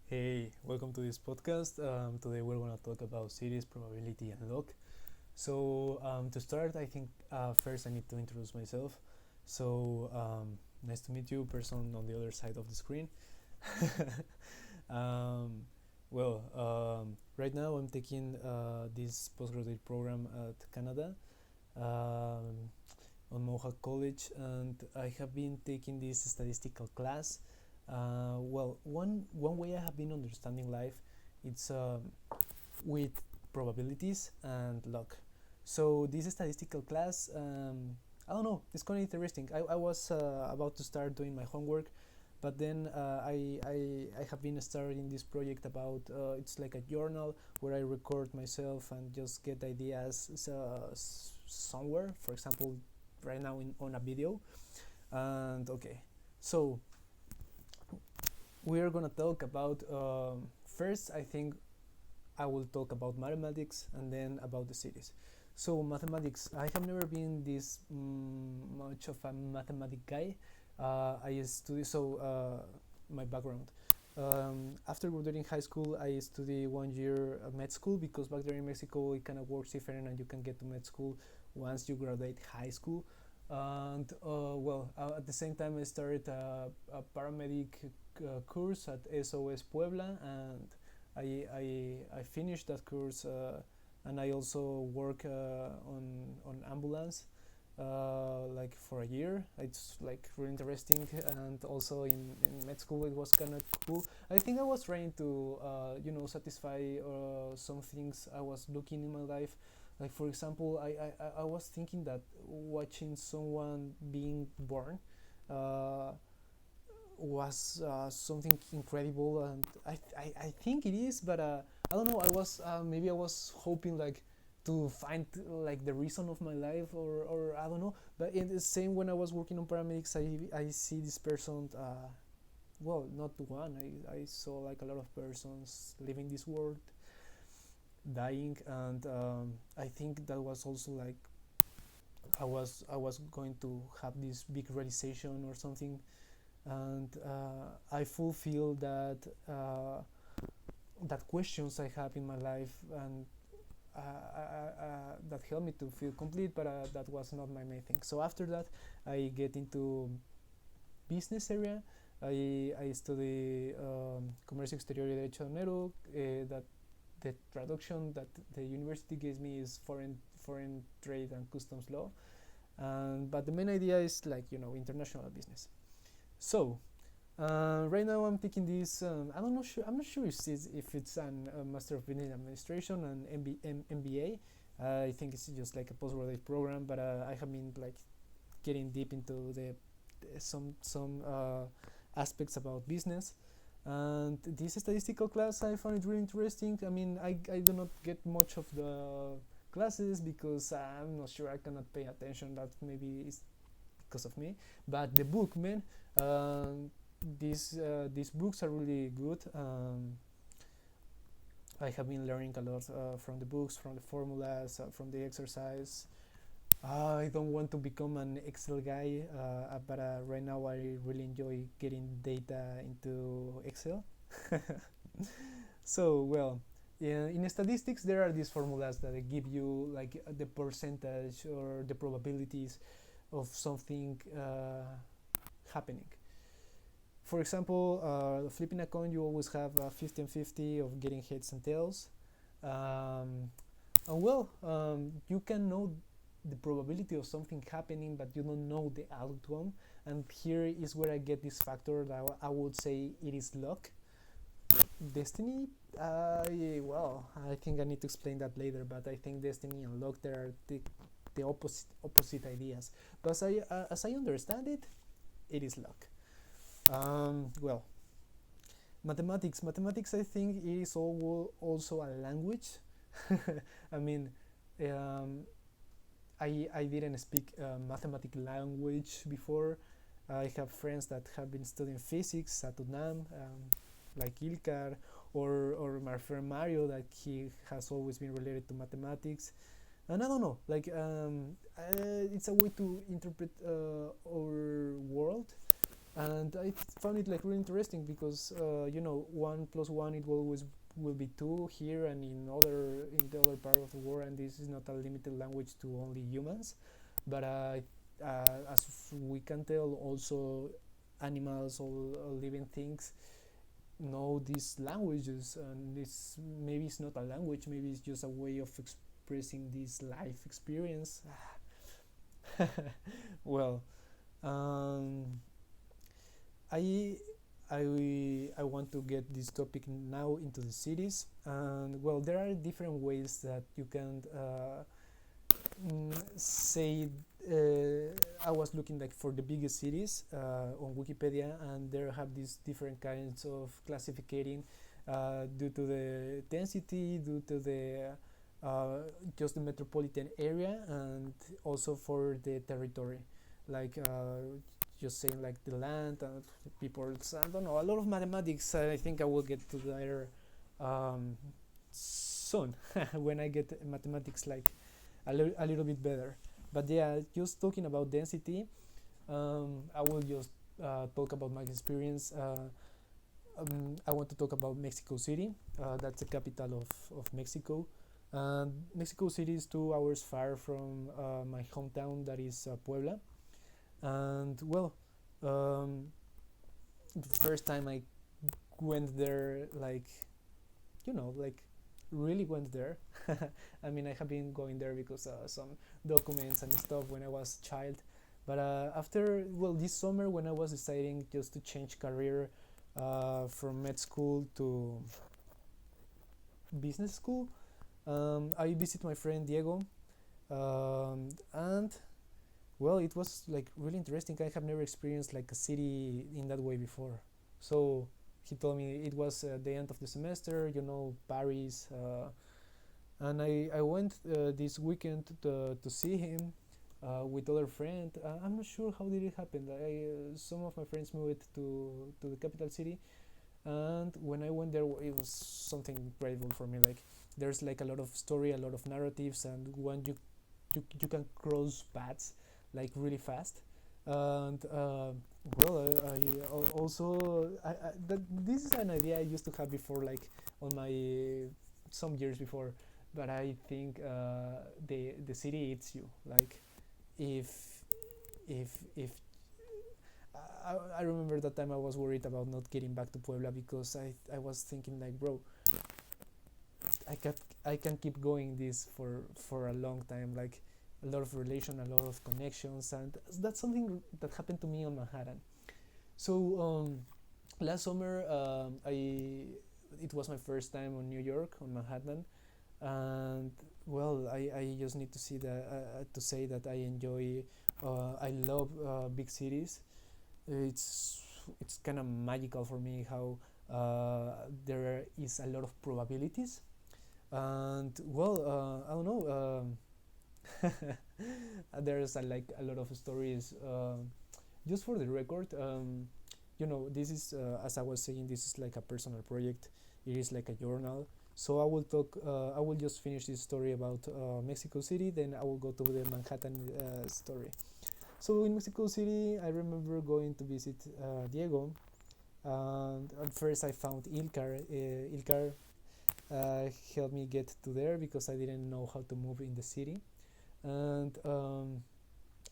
Hey, welcome to this podcast. Today we're going to talk about series, probability, and luck. To start, I think first I need to introduce myself. Nice to meet you, person on the other side of the screen. um, right now I'm taking this postgraduate program at Canada on Mohawk College, and I have been taking this statistical class. One way I have been understanding life, it's with probabilities and luck. So this statistical class, I don't know, it's kind of interesting. I was about to start doing my homework, but then I have been starting this project about it's like a journal where I record myself and just get ideas somewhere. For example, right now on a video. And okay, so we are gonna talk about first. I think I will talk about mathematics and then about the series. So mathematics, I have never been this much of a mathematic guy. I study my background. After graduating high school, I studied 1 year med school because back there in Mexico it kind of works different, and you can get to med school once you graduate high school. And at the same time, I started a paramedic course at SOS Puebla, and I finished that course, and I also work on ambulance like for a year. It's like really interesting, and also in med school it was kind of cool. I think I was trying to satisfy some things I was looking in my life. Like for example, I was thinking that watching someone being born uh, was something incredible, and I think it is, but I don't know. I was maybe I was hoping like to find like the reason of my life, or I don't know. But in the same, when I was working on paramedics, I see this person. Not one. I saw like a lot of persons living this world, dying, and I think that was also like I was going to have this big realization or something, and I fulfill that questions I have in my life, and that helped me to feel complete, but that was not my main thing. So after that, I get into business area. I study Comercio Exterior y Derecho Aduanero. That the traduction that the university gives me is foreign trade and customs law, but the main idea is like international business. So right now I'm taking this. I'm not sure. I'm not sure if it's an Master of Business Administration and MBA. I think it's just like a postgraduate program, but I have been like getting deep into some aspects about business. And this statistical class, I found it really interesting. I mean, I do not get much of the classes because I'm not sure I cannot pay attention. That maybe is because of me. But the book, man, these books are really good. I have been learning a lot from the books, from the formulas, from the exercise. I don't want to become an Excel guy, but right now I really enjoy getting data into Excel. So, in statistics, there are these formulas that give you like the percentage or the probabilities of something happening. For example, flipping a coin, you always have a 50-50 of getting heads and tails. You can know the probability of something happening, but you don't know the outcome. And here is where I get this factor that I would say it is luck. Destiny, I think I need to explain that later, but I think destiny and luck, there are the opposite ideas. But as I understand it, it is luck. Well, mathematics I think is also a language. I mean, um, I didn't speak mathematic language before. I have friends that have been studying physics at UNAM, like Ilkar, or my friend Mario, that he has always been related to mathematics. And I don't know, like it's a way to interpret our world. and I found it like really interesting because one plus one it will be two here and in the other part of the world, and this is not a limited language to only humans, but as we can tell, also animals, all living things know these languages, and it's not a language, maybe it's just a way of expressing this life experience. Well, um, I I want to get this topic now into the cities, and well, there are different ways that you can say. I was looking like for the biggest cities on Wikipedia, and there have these different kinds of classificating due to the density, due to the just the metropolitan area, and also for the territory, like just saying like the land and people's, I don't know, a lot of mathematics. I think I will get to there soon when I get mathematics like a little bit better. But yeah, just talking about density, I will just talk about my experience. I want to talk about Mexico City. That's the capital of Mexico. Mexico City is 2 hours far from my hometown, that is Puebla. And well, the first time I went there, like, like really went there. I mean, I have been going there because some documents and stuff when I was a child. But after, well, this summer when I was deciding just to change career from med school to business school, I visited my friend Diego, and well, it was like really interesting. I have never experienced like a city in that way before. So he told me it was the end of the semester, Paris, and I went this weekend to see him with other friend. I'm not sure how did it happen. Some of my friends moved to the capital city, and when I went there, it was something incredible for me. Like there's like a lot of story, a lot of narratives, and when you can cross paths like really fast. And well, also this is an idea I used to have before, like on my some years before, but I think the city eats you. Like if if I remember that time I was worried about not getting back to Puebla because I was thinking like, bro, I can keep going this for a long time, like a lot of relation, a lot of connections, and that's something that happened to me on Manhattan. So last summer, it was my first time on New York on Manhattan, and well, I just need to see that to say that I love big cities. It's kind of magical for me how there is a lot of probabilities, and well, I don't know. There's like a lot of stories. Just for the record, this is as I was saying, this is like a personal project. It is like a journal. So I will talk. I will just finish this story about Mexico City. Then I will go to the Manhattan story. So in Mexico City, I remember going to visit Diego, and at first I found Ilkar. Ilkar helped me get to there because I didn't know how to move in the city, and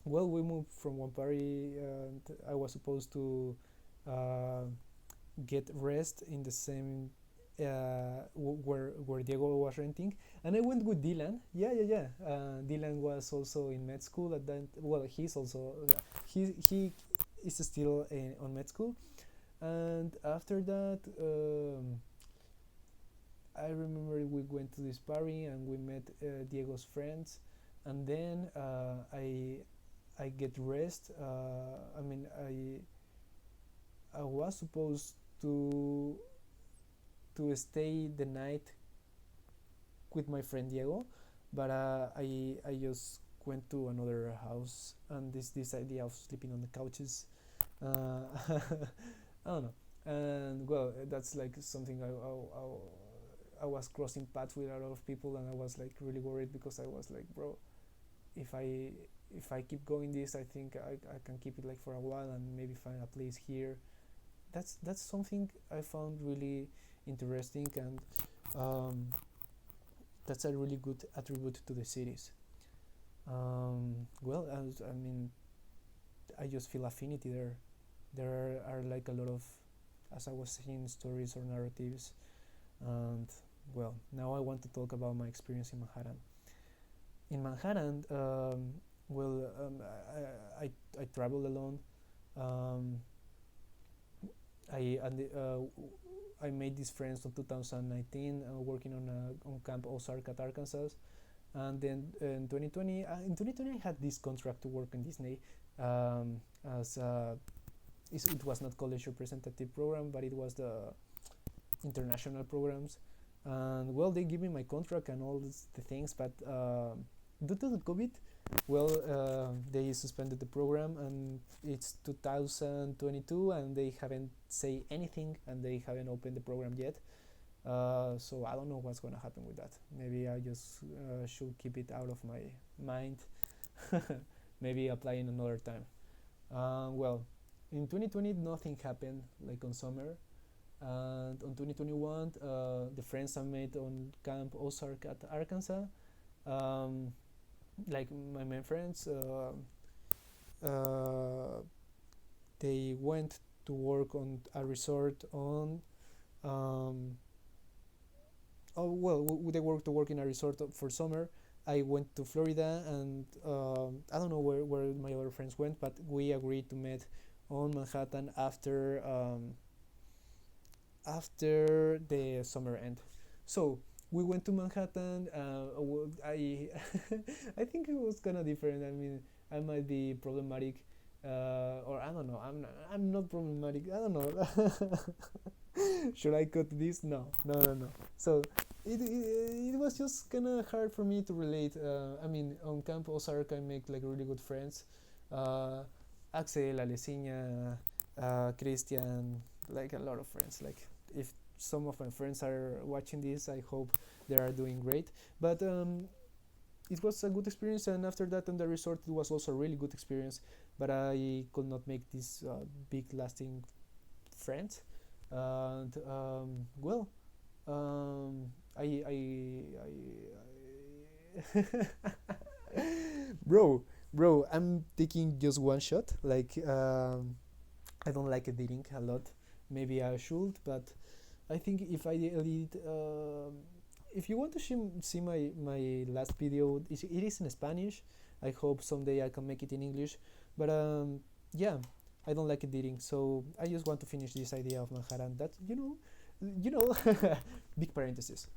well, we moved from one party, and I was supposed to uh, get rest in the same where Diego was renting, and I went with Dylan. Yeah. Dylan was also in med school at that. Well, he's also he is still on med school, and after that, I remember we went to this party and we met Diego's friends, and then I get rest. I mean, I was supposed to stay the night with my friend Diego, but I just went to another house, and this idea of sleeping on the couches, I don't know, and well, that's like something I was crossing paths with a lot of people, and I was like really worried because I was like, bro, if I if I keep going this, I think I can keep it like for a while and maybe find a place here. That's something I found really interesting, and um, that's a really good attribute to the cities. Well, I mean, I just feel affinity there. There are like a lot of, as I was saying, stories or narratives, and well, now I want to talk about my experience in Manhattan. In Manhattan, well, I traveled alone. Um, I made these friends in 2019 working on Camp Ozark at Arkansas, and then in 2020 I had this contract to work in Disney as it was not college representative program, but it was the international programs. And well, they give me my contract and all the things, but due to the COVID, well, they suspended the program, and it's 2022, and they haven't say anything, and they haven't opened the program yet. So I don't know what's gonna happen with that. Maybe I just should keep it out of my mind. Maybe applying another time. Well, in 2020 nothing happened like on summer, and on 2021 the friends I made on Camp Ozark at Arkansas, um, like my main friends, uh, they went to work on a resort on um, oh well they worked to work in a resort for summer. I went to Florida, and I don't know where my other friends went, but we agreed to meet on Manhattan after the summer end. So we went to Manhattan. I I think it was kind of different. I mean, I might be problematic, or I don't know. I'm not problematic. I don't know. Should I cut this? No, no, no, no. So it was just kind of hard for me to relate. I mean, on Camp Ozark, I make like really good friends. Uh, Axel, Alesinya, Christian, like a lot of friends. Like if some of my friends are watching this, I hope they are doing great. But it was a good experience, and after that on the resort, it was also a really good experience. But I could not make these big lasting friends, and well, bro, I'm taking just one shot. Like, I don't like editing a lot. Maybe I should, but I think if I edit, if you want to see my last video, it is in Spanish. I hope someday I can make it in English. But yeah, I don't like editing, so I just want to finish this idea of Manhattan. That big parenthesis.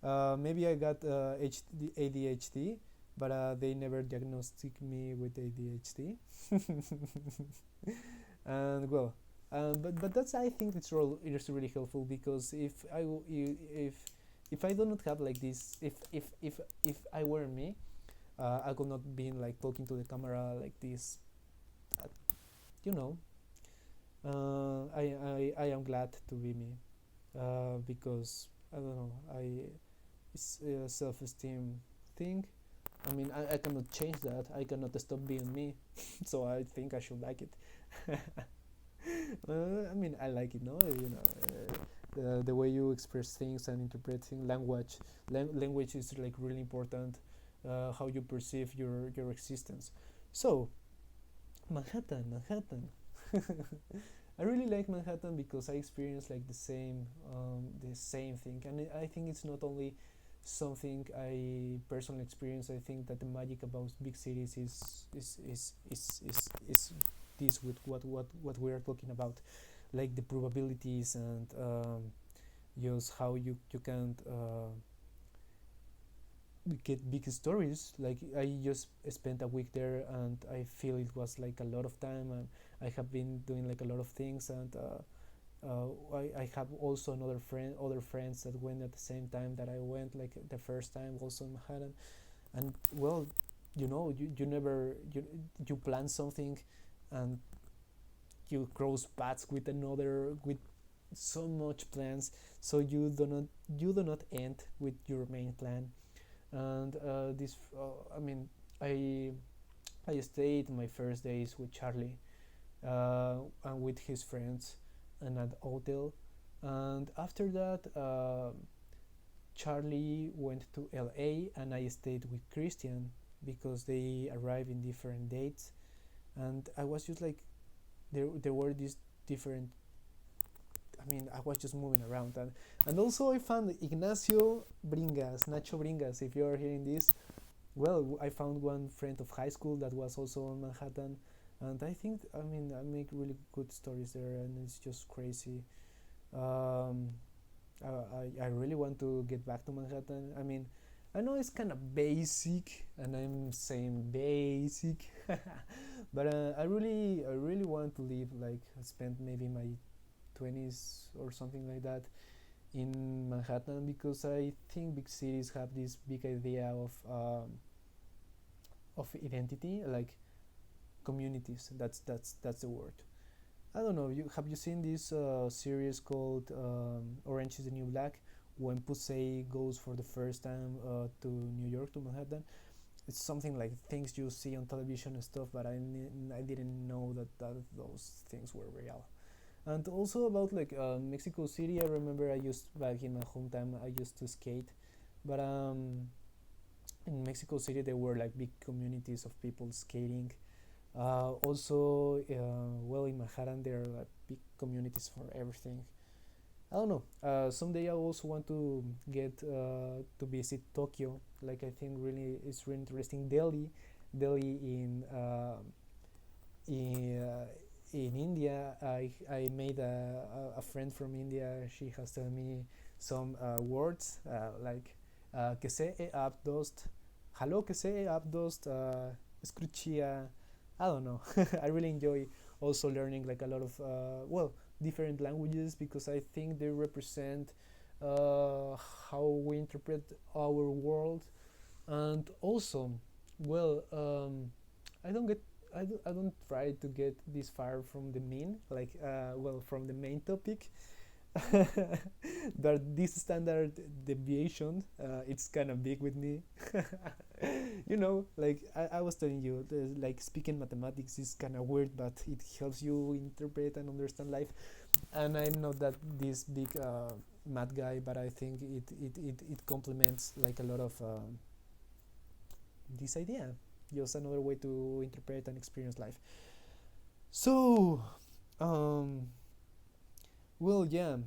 Maybe I got ADHD, but they never diagnosed me with ADHD. And well, but that's I think it is really helpful, because if I do not have like this, if I were me, I could not be like talking to the camera like this. Uh, you know, I am glad to be me, because I don't know, it's a self-esteem thing. I mean, I cannot change that. I cannot stop being me, so I think I should like it. I mean, I like it, no? The way you express things and interpret things, language is like really important. How you perceive your existence. So Manhattan. I really like Manhattan because I experienced like the same thing, and I think it's not only something I personally experience. I think that the magic about big cities is this with what we are talking about, like the probabilities, and just how you can get big stories. Like I just spent a week there, and I feel it was like a lot of time, and I have been doing like a lot of things, and I have also other friends that went at the same time that I went, like the first time, also in Manhattan. And well, you never you plan something, and you cross paths with another with so much plans, so you do not end with your main plan. And this I mean, I I stayed my first days with Charlie and with his friends in an hotel. And after that, Charlie went to LA and I stayed with Christian because they arrived in different dates. And I was just like, there were these different, I mean, I was just moving around. And also, I found Ignacio Bringas, Nacho Bringas, if you are hearing this. Well, I found one friend of high school that was also on Manhattan. And I think, I mean, I make really good stories there, and it's just crazy. Um, I really want to get back to Manhattan. I mean, I know it's kind of basic, and I'm saying basic, but I really want to live, like, spend maybe my 20s or something like that in Manhattan, because I think big cities have this big idea of identity, like communities. That's the word. I don't know. Have you seen this series called Orange is the New Black? When Pusey goes for the first time to New York, to Manhattan, it's something like things you see on television and stuff, but I didn't know that those things were real. And also about like Mexico City, I remember I used back in my hometown, I used to skate, but in Mexico City there were like big communities of people skating. Also, well, in Manhattan there are like big communities for everything. I don't know. Someday I also want to get to visit Tokyo. Like, I think really it's really interesting. Delhi in India. I made a friend from India. She has told me some words like que se e abdost, hello que se e abdost, escruchia. I don't know. I really enjoy also learning like a lot of well, different languages, because I think they represent how we interpret our world. And also, well, I don't get I don't try to get this far from the mean, like well, from the main topic. But this standard deviation, it's kind of big with me. Like I was telling you, like speaking mathematics is kind of weird, but it helps you interpret and understand life. And I'm not that this big math guy, but I think it complements like a lot of this idea, just another way to interpret and experience life. So, um, well, yeah,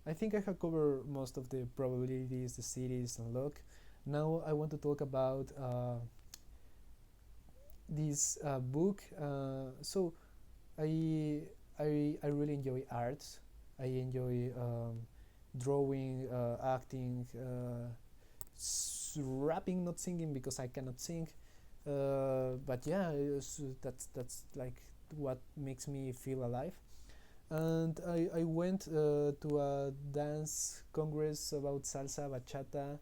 I think I have covered most of the probabilities, the cities, and luck. Now I want to talk about this book. So I, I really enjoy arts. I enjoy drawing, acting, rapping, not singing because I cannot sing. But yeah, that's like what makes me feel alive. And I went to a dance congress about salsa, bachata,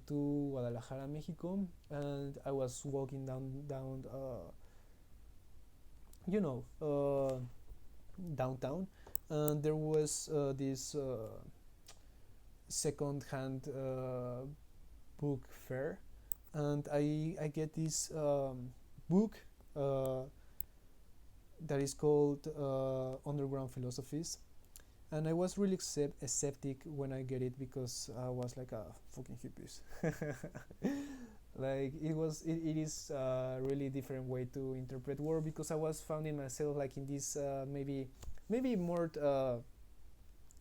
to Guadalajara, Mexico, and I was walking down you know, downtown, and there was this second-hand book fair, and I get this book uh, that is called Underground Philosophies, and I was really skeptic when I get it, because I was like a fucking hippies. Like it is a really different way to interpret world, because I was finding myself like in this maybe more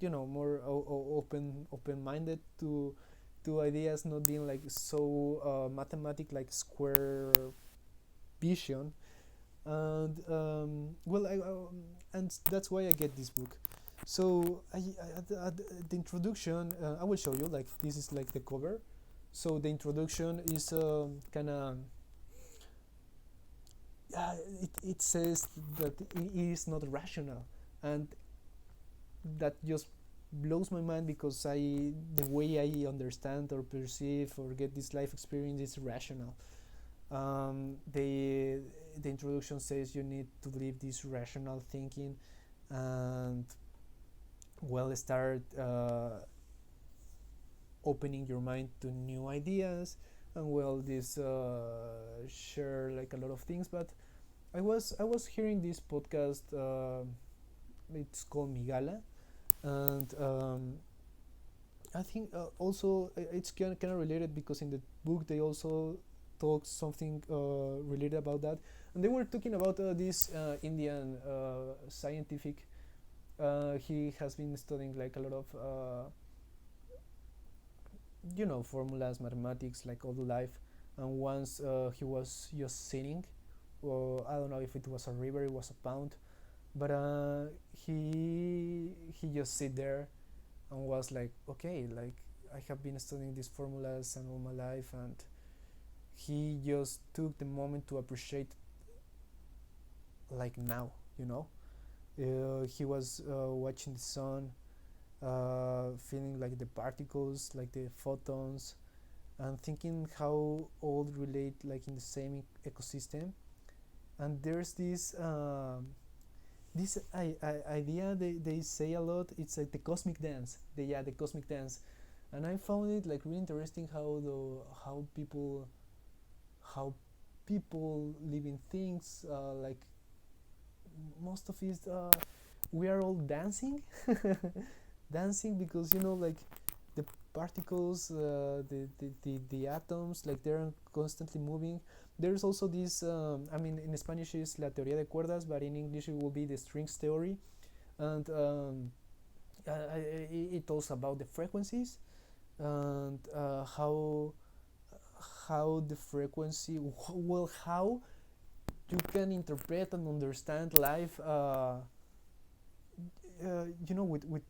more open minded to ideas, not being like so mathematic, like square vision. And well, and that's why I get this book. So at the introduction, I will show you, like, this is like the cover. So the introduction is kind of it says that it is not rational, and that just blows my mind, because the way I understand or perceive or get this life experience is rational. The introduction says you need to live this rational thinking, and well, start opening your mind to new ideas, and well, this share like a lot of things. But I was hearing this podcast. It's called Migala, and I think also it's kind of related because in the book they also talk something related about that, and they were talking about this Indian scientific. He has been studying like a lot of formulas, mathematics, like all the life. And once he was just sitting, or I don't know if it was a river, it was a pond, but he just sit there and was like, okay, like I have been studying these formulas and all my life, and he just took the moment to appreciate like now, he was watching the sun, feeling like the particles, like the photons, and thinking how all relate like in the same ecosystem. And there's this idea they say a lot. It's like the cosmic dance. The cosmic dance, and I found it like really interesting how people living things like most of it we are all dancing dancing because like the particles, the atoms, like they're constantly moving. There's also this I mean, in Spanish is la teoría de cuerdas, but in English it will be the strings theory. And it talks about the frequencies, and how the frequency, well, how you can interpret and understand life with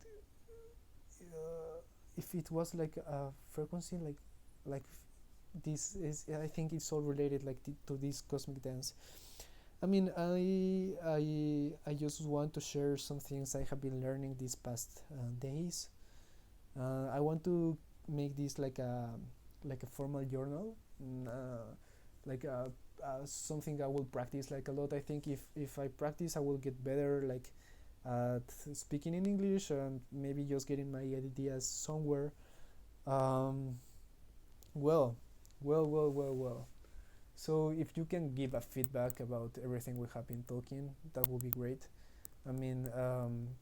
if it was like a frequency, like this is, I think it's all related like to this cosmic dance. I mean, I just want to share some things I have been learning these past days. I want to make this like a formal journal, like something I will practice like a lot. I think if I practice, I will get better like at speaking in English, and maybe just getting my ideas somewhere. Um, well, well. So if you can give a feedback about everything we have been talking, that would be great. I mean,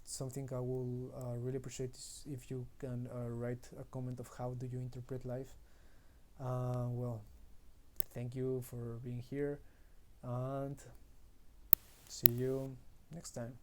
something I will really appreciate is if you can write a comment of how do you interpret life. Well, thank you for being here, and see you next time.